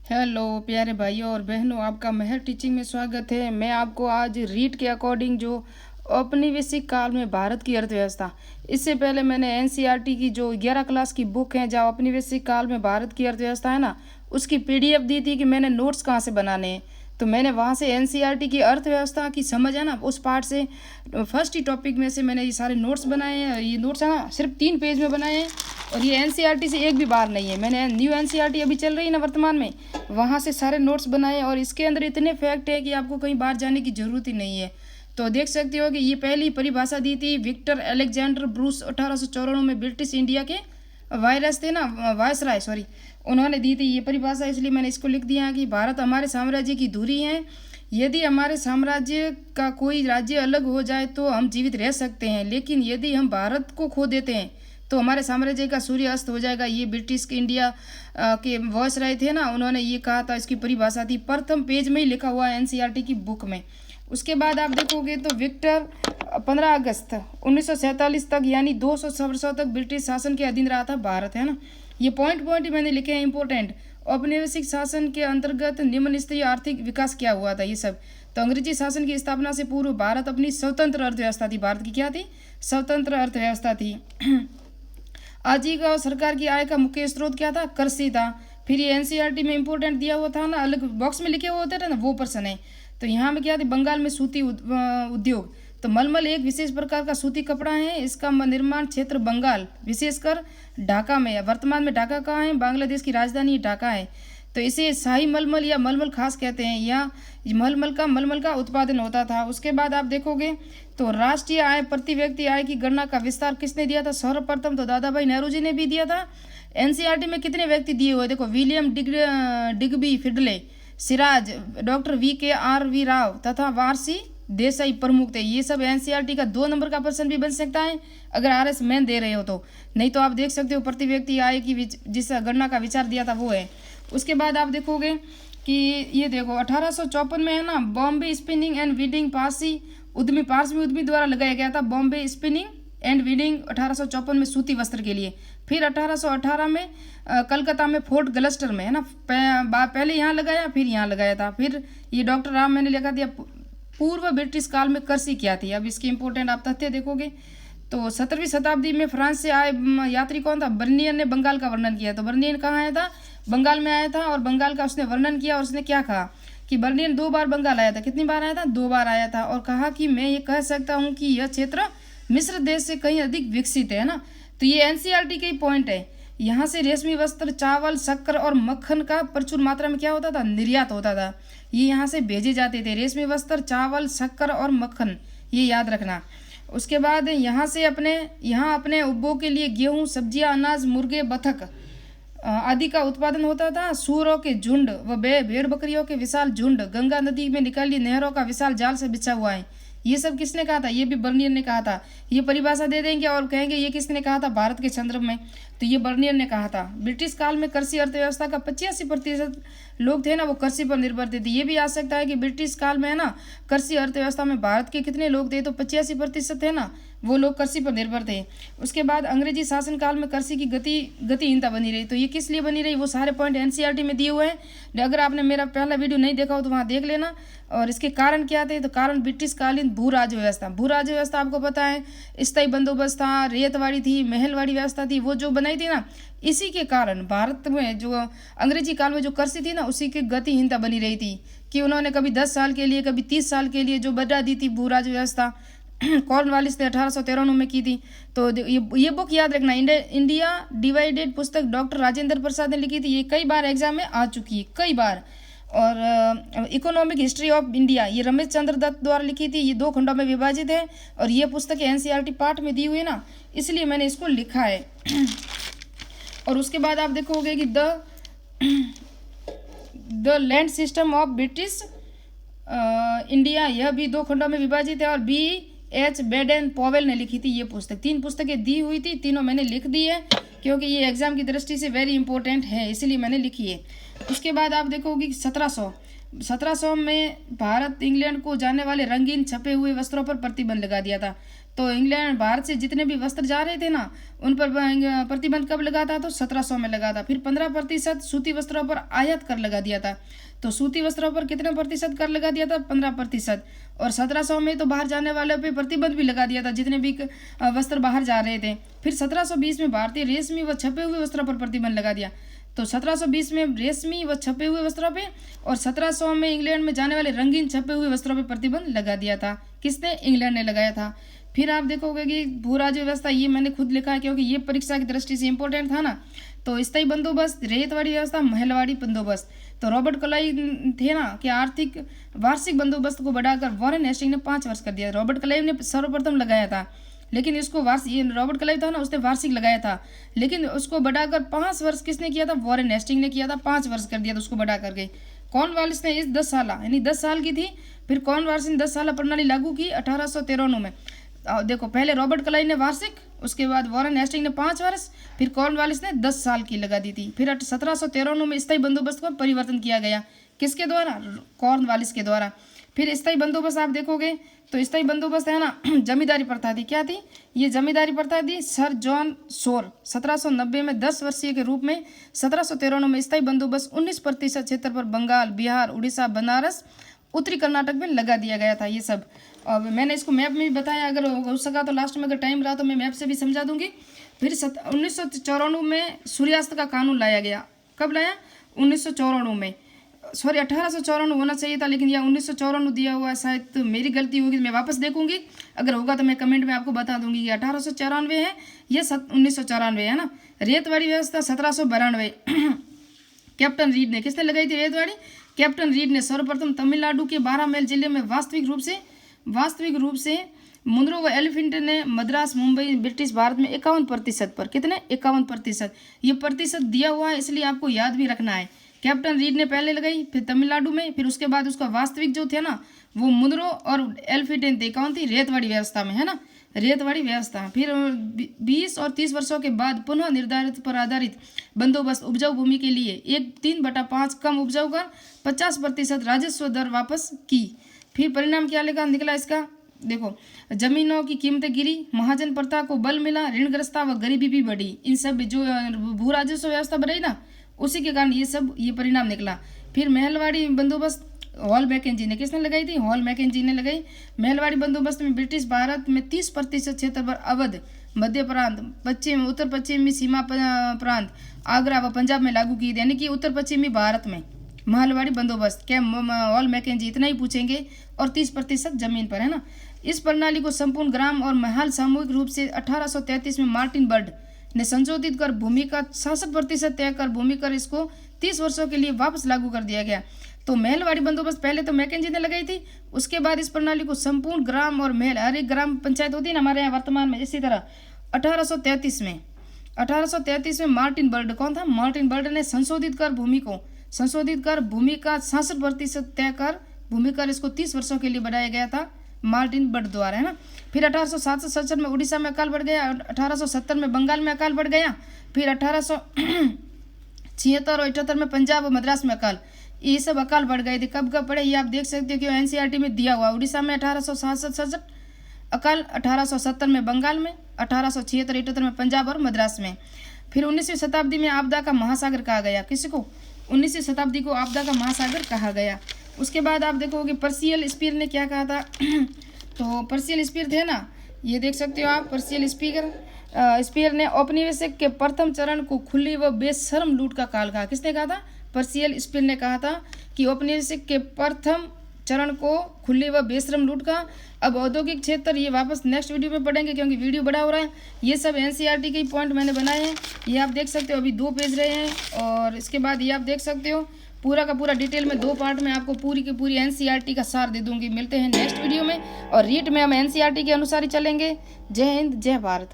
Hello प्यारे भाइयों और बहनों, आपका महर टीचिंग में स्वागत है। मैं आपको आज रीट के अकॉर्डिंग जो औपनिवेशिक काल में भारत की अर्थव्यवस्था, इससे पहले मैंने एनसीईआरटी की जो 11 क्लास की बुक है जहाँ औपनिवेशिक काल में भारत की अर्थव्यवस्था है ना, उसकी पीडीएफ दी थी कि मैंने नोट्स कहाँ से बनाने हैं। तो मैंने वहाँ से एनसीईआरटी की अर्थव्यवस्था की समझ है ना, उस पार्ट से फर्स्ट ही टॉपिक में से मैंने ये सारे नोट्स बनाए हैं। ये नोट्स है ना सिर्फ 3 पेज में बनाए हैं और ये एनसीईआरटी से एक भी बार नहीं है। मैंने न्यू एनसीईआरटी अभी चल रही है ना वर्तमान में, वहाँ से सारे नोट्स बनाए और इसके अंदर इतने फैक्ट है कि आपको कहीं बाहर जाने की ज़रूरत ही नहीं है। तो देख सकते हो कि ये पहली परिभाषा दी थी विक्टर अलेक्जेंडर ब्रूस 1894 में, ब्रिटिश इंडिया के वायरस थे ना, वायसराय सॉरी, उन्होंने दी थी ये परिभाषा। इसलिए मैंने इसको लिख दिया कि भारत हमारे साम्राज्य की धुरी है। यदि हमारे साम्राज्य का कोई राज्य अलग हो जाए तो हम जीवित रह सकते हैं, लेकिन यदि हम भारत को खो देते हैं तो हमारे साम्राज्य का सूर्य अस्त हो जाएगा। ये ब्रिटिश के इंडिया के वायसराय थे ना, उन्होंने ये कहा था। इसकी परिभाषा थी, प्रथम पेज में ही लिखा हुआ है एनसीईआरटी की बुक में। उसके बाद आप देखोगे तो विक्टर 15 अगस्त 1947 तक यानी 200 वर्षों तक ब्रिटिश शासन के अधीन रहा था भारत, है ना। ये पॉइंट पॉइंट मैंने लिखे हैं इंपॉर्टेंट। औपनिवेशिक शासन के अंतर्गत निम्न स्तरीय आर्थिक विकास क्या हुआ था, ये सब। तो अंग्रेजी शासन की स्थापना से पूर्व भारत अपनी स्वतंत्र अर्थव्यवस्था थी। भारत की क्या थी? स्वतंत्र अर्थव्यवस्था थी। आजीविका और सरकार की आय का मुख्य स्रोत क्या था? कृषि था। फिर ये एनसीईआरटी में इंपॉर्टेंट दिया हुआ था ना, अलग बॉक्स में लिखे हुए होते थे ना, वो पर्सन है। तो यहाँ में क्या थी? बंगाल में सूती उद्योग। तो मलमल एक विशेष प्रकार का सूती कपड़ा है। इसका निर्माण क्षेत्र बंगाल, विशेषकर ढाका में है। वर्तमान में ढाका कहाँ है? बांग्लादेश की राजधानी ढाका है। तो इसे शाही मलमल या मलमल खास कहते हैं। यहाँ मलमल का उत्पादन होता था। उसके बाद आप देखोगे तो राष्ट्रीय आय, प्रति व्यक्ति आय की गणना का विस्तार किसने दिया था? सर्वप्रथम तो दादा भाई नेहरू जी ने भी दिया था। एनसीईआरटी में कितने व्यक्ति दिए हुए? देखो, William Digby Findlay, Shirras, doctor VKRV Rao तथा वारसी देसाई प्रमुख थे। ये सब एनसीईआरटी का 2 नंबर का प्रश्न भी बन सकता है अगर RS मैन दे रहे हो तो। नहीं तो आप देख सकते हो प्रति व्यक्ति आय की जिस गणना का विचार दिया था वो है। उसके बाद आप देखोगे कि ये देखो 1854 में है ना, Bombay spinning and weaving Parsi उद्यमी द्वारा लगाया गया था। बॉम्बे स्पिनिंग एंड वीविंग 1854 में सूती वस्त्र के लिए। फिर 1818 में कलकत्ता में फोर्ट गलस्टर में, है ना, पहले यहाँ लगाया फिर यहाँ लगाया था। फिर ये डॉक्टर राम मैंने लिखा दिया पूर्व ब्रिटिश काल में कृषि क्या थी। अब इसके इंपॉर्टेंट आप तथ्य देखोगे तो 17वीं शताब्दी में फ्रांस से आए यात्री कौन था? बर्नियर ने बंगाल का वर्णन किया। तो बर्नियर कहाँ आया था? बंगाल में आया था और बंगाल का उसने वर्णन किया। और उसने क्या कहा कि बर्नियर 2 बार बंगाल आया था। कितनी बार आया था? 2 बार आया था। और कहा कि मैं ये कह सकता हूँ कि यह क्षेत्र मिस्र देश से कहीं अधिक विकसित है ना। तो ये एनसीईआरटी के ही पॉइंट है। यहाँ से रेशमी वस्त्र, चावल, शक्कर और मक्खन का प्रचुर मात्रा में क्या होता था? निर्यात होता था। ये यहाँ से भेजे जाते थे, रेशमी वस्त्र, चावल, शक्कर और मक्खन, ये याद रखना। उसके बाद यहाँ अपने उपभोग के लिए गेहूँ, सब्जियाँ, अनाज, मुर्गे, बतख आदि का उत्पादन होता था। सूअरों के झुंड व भेड़ बकरियों के विशाल झुंड गंगा नदी में निकाली नहरों का विशाल जाल से बिछा हुआ है। ये सब किसने कहा था? ये भी बर्नियर ने कहा था। ये परिभाषा दे देंगे और कहेंगे ये किसने कहा था? भारत के संदर्भ में। तो ये बर्नियर ने कहा था। ब्रिटिश काल में कृषि अर्थव्यवस्था का 85% लोग थे ना, वो कृषि पर निर्भर थे। ये भी आ सकता है कि ब्रिटिश काल में है ना, कृषि अर्थव्यवस्था में भारत के कितने लोग थे? तो 85% थे ना, वो लोग कृषि पर निर्भर थे। उसके बाद अंग्रेजी शासन काल में कृषि की गतिहीनता बनी रही। तो ये किस लिए बनी रही? वो सारे पॉइंट एनसीईआरटी में दिए हुए हैं। अगर आपने मेरा पहला वीडियो नहीं देखा हो तो वहाँ देख लेना। और इसके कारण क्या थे? तो कारण ब्रिटिश कालीन भू राज्य व्यवस्था आपको पता है, स्थायी बंदोबस्त था, रेतवाड़ी थी, महलवाड़ी व्यवस्था थी, वो जो बनाई थी ना, इसी के कारण भारत में जो अंग्रेजी काल में जो कृषि थी ना, उसी की गतिहीनता बनी रही थी कि उन्होंने कभी 10 साल के लिए, कभी 30 साल के लिए जो बढ़ा दी थी भू राज्य व्यवस्था। कॉर्नवालिस ने 1893 में की थी। तो ये बुक याद रखना, इंडिया डिवाइडेड पुस्तक डॉक्टर राजेंद्र प्रसाद ने लिखी थी। ये कई बार एग्जाम में आ चुकी है, कई बार। और इकोनॉमिक हिस्ट्री ऑफ इंडिया, ये रमेश चंद्र दत्त द्वारा लिखी थी। ये 2 खंडों में विभाजित है और ये पुस्तक एनसीईआरटी पार्ट में दी हुई है ना, इसलिए मैंने इसको लिखा है। और उसके बाद आप देखोगे कि the land system of British India, यह भी 2 खंडों में विभाजित है। और BH बेडेन पॉवेल ने लिखी थी ये पुस्तक। 3 पुस्तकें दी हुई थी, तीनों मैंने लिख दी है क्योंकि ये एग्जाम की दृष्टि से वेरी इंपॉर्टेंट है, इसीलिए मैंने लिखी है। उसके बाद आप देखोगे कि 1700 1700 में भारत इंग्लैंड को जाने वाले रंगीन छपे हुए वस्त्रों पर प्रतिबंध लगा दिया था। तो इंग्लैंड भारत से जितने भी वस्त्र जा रहे थे ना, उन पर प्रतिबंध कब लगा था? तो 1700 में लगा था। फिर 15% सूती वस्त्रों पर आयात कर लगा दिया था। तो सूती वस्त्रों पर कितने प्रतिशत कर लगा दिया था? 15%। और 1700 में तो बाहर जाने वालों पे प्रतिबंध भी लगा दिया था, जितने भी वस्त्र बाहर जा रहे थे। फिर 1720 में भारतीय रेशमी व छपे हुए वस्त्रों पर प्रतिबंध लगा दिया। तो 1720 में रेशमी व छपे हुए वस्त्रों पे, और 1700 में इंग्लैंड में जाने वाले रंगीन छपे हुए वस्त्रों पे प्रतिबंध लगा दिया था। किसने? इंग्लैंड ने लगाया था। फिर आप देखोगे कि भू राज्य व्यवस्था, ये मैंने खुद लिखा है क्योंकि ये परीक्षा की दृष्टि से इंपॉर्टेंट था ना। तो स्थायी बंदोबस्त, रेतवाड़ी व्यवस्था, महलवाड़ी बंदोबस्त। तो रॉबर्ट क्लाइव थे ना कि आर्थिक वार्षिक बंदोबस्त को बढ़ाकर वॉरेन हेस्टिंग ने 5 वर्ष कर दिया। रॉबर्ट क्लाइव ने सर्वप्रथम लगाया था, लेकिन इसको वार्षिक, ये रॉबर्ट क्लाइव था ना, उसने वार्षिक लगाया था, लेकिन उसको बढ़ाकर 5 वर्ष किसने किया था? वॉरेन हेस्टिंग ने किया था। 5 वर्ष कर दिया था उसको बढ़ा करके। कॉर्नवालिस ने इस 10 साल यानी 10 साल की थी। फिर कॉर्नवालिस ने 10 साल प्रणाली लागू की 1893 में। देखो, पहले रॉबर्ट क्लाइव ने वार्षिक, उसके बाद वॉरेन हेस्टिंग ने 5 वर्ष, फिर कॉर्नवालिस ने 10 साल की लगा दी थी। फिर 1793 में स्थायी बंदोबस्त को परिवर्तन किया गया। किसके द्वारा? कॉर्नवालिस के द्वारा। फिर स्थायी बंदोबस्त आप देखोगे तो स्थायी बंदोबस्त है ना, जमींदारी प्रथा थी। क्या थी? ये जमींदारी प्रथा थी। सर जॉन शोर 1790 में 10 वर्षीय के रूप में 1793 में स्थायी बंदोबस्त 19% क्षेत्र पर बंगाल, बिहार, उड़ीसा, बनारस, उत्तरी कर्नाटक में लगा दिया गया था। ये सब अब मैंने इसको मैप में भी बताया, अगर हो सका तो लास्ट में अगर टाइम रहा तो मैं मैप से भी समझा दूंगी। फिर 1994 में सूर्यास्त का कानून लाया गया। कब लाया? 1994 में, सॉरी 1894 होना चाहिए था, लेकिन यह 1994 दिया हुआ है। शायद तो मेरी गलती होगी, मैं वापस देखूंगी, अगर होगा तो मैं कमेंट में आपको बता दूंगी कि 1894 है या 1994 है ना। रेतवाड़ी व्यवस्था 1792 कैप्टन रीड ने, किसने लगाई थी रेतवाड़ी? कैप्टन रीड ने सर्वप्रथम तमिलनाडु के 12 मैल जिले में वास्तविक रूप से मुनरो व एलिफेंट ने मद्रास, मुंबई, ब्रिटिश भारत में 51% पर, कितने? 51%। ये प्रतिशत दिया हुआ है, इसलिए आपको याद भी रखना है। कैप्टन रीड ने पहले लगाई, फिर तमिलनाडु में, फिर उसके बाद उसका वास्तविक जो थे ना वो मुनरो और एलिफेंट थे। कौन थी? रेतवाड़ी व्यवस्था में, है ना, रेतवाड़ी व्यवस्था। फिर 20 और 30 वर्षों के बाद पुनः निर्धारित पर आधारित बंदोबस्त उपजाऊ भूमि के लिए 1/3/5 कम उपजाऊ कर 50% राजस्व दर वापस की। फिर परिणाम क्या निकला इसका? देखो, जमीनों की कीमतें गिरी, महाजन प्रथा को बल मिला, ऋणग्रस्ता व गरीबी भी बढ़ी। इन सब जो भू राजस्व व्यवस्था बढ़ी ना, उसी के कारण ये परिणाम निकला। फिर महलवाड़ी बंदोबस्त हॉल मैकेंजी ने, किसने लगाई थी? हॉल मैकेंजी ने लगाई। महलवाड़ी बंदोबस्त में ब्रिटिश भारत में 30% क्षेत्र पर अवध, मध्य प्रांत, पश्चिम उत्तर पश्चिमी सीमा प्रांत, आगरा व पंजाब में लागू की, यानी कि उत्तर पश्चिमी भारत में महलवाड़ी बंदोबस्त। क्या हॉल मैकेंजी इतना ही पूछेंगे, और 30% जमीन पर, है ना। इस प्रणाली को संपूर्ण ग्राम और महल सामूहिक रूप से 1833 में मार्टिन बर्ड ने संशोधित कर भूमि का 66% तय कर भूमि कर इसको 30 वर्षों के लिए वापस लागू कर दिया गया। तो महलवाड़ी बंदोबस्त पहले तो मैकेंजी ने लगाई थी, उसके बाद इस प्रणाली को संपूर्ण ग्राम और महल, हर एक ग्राम पंचायत होती है ना हमारे यहाँ वर्तमान में, इसी तरह 1833 में मार्टिन बर्ड, कौन था? मार्टिन बर्ड ने संशोधित कर भूमि का 66% तय कर भूमि कर इसको 30 वर्षों के लिए बढ़ाया गया था मार्टिन बर्ड द्वारा, है ना। फिर 1867 में उड़ीसा में अकाल बढ़ गया, 1870 में बंगाल में अकाल बढ़ गया, फिर 1876 और 78 में पंजाब और मद्रास में अकाल, ये सब अकाल बढ़ गए थे। कब पड़े ये आप देख सकते हो कि एनसीईआरटी में दिया हुआ। उड़ीसा में 1867 अकाल, 1870 में बंगाल में, 1876-78 में पंजाब और मद्रास में। फिर 19वीं शताब्दी में आपदा का महासागर कहा गया। किसी को? 19वीं शताब्दी को आपदा का महासागर कहा गया। उसके बाद आप देखोगे पर्सियल स्पीयर ने क्या कहा था तो पर्सियल स्पीयर थे ना, ये देख सकते हो आप। पर्सियल स्पीयर ने औपनिवेशिक के प्रथम चरण को खुली व बेशर्म लूट का काल कहा। किसने कहा था? पर्सियल स्पीयर ने कहा था कि औपनिवेशिक के प्रथम चरण को खुली व बेशर्म लूट का। अब औद्योगिक क्षेत्र ये वापस नेक्स्ट वीडियो में पढ़ेंगे, क्योंकि वीडियो बड़ा हो रहा है। ये सब एनसीईआरटी के ही पॉइंट मैंने बनाए हैं, ये आप देख सकते हो। अभी 2 पेज रहे हैं, और इसके बाद ये आप देख सकते हो पूरा का पूरा डिटेल में 2 पार्ट में आपको पूरी की पूरी एनसीईआरटी का सार दे दूंगी। मिलते हैं नेक्स्ट वीडियो में, और रीट में हम एनसीईआरटी के अनुसार ही चलेंगे। जय हिंद, जय भारत।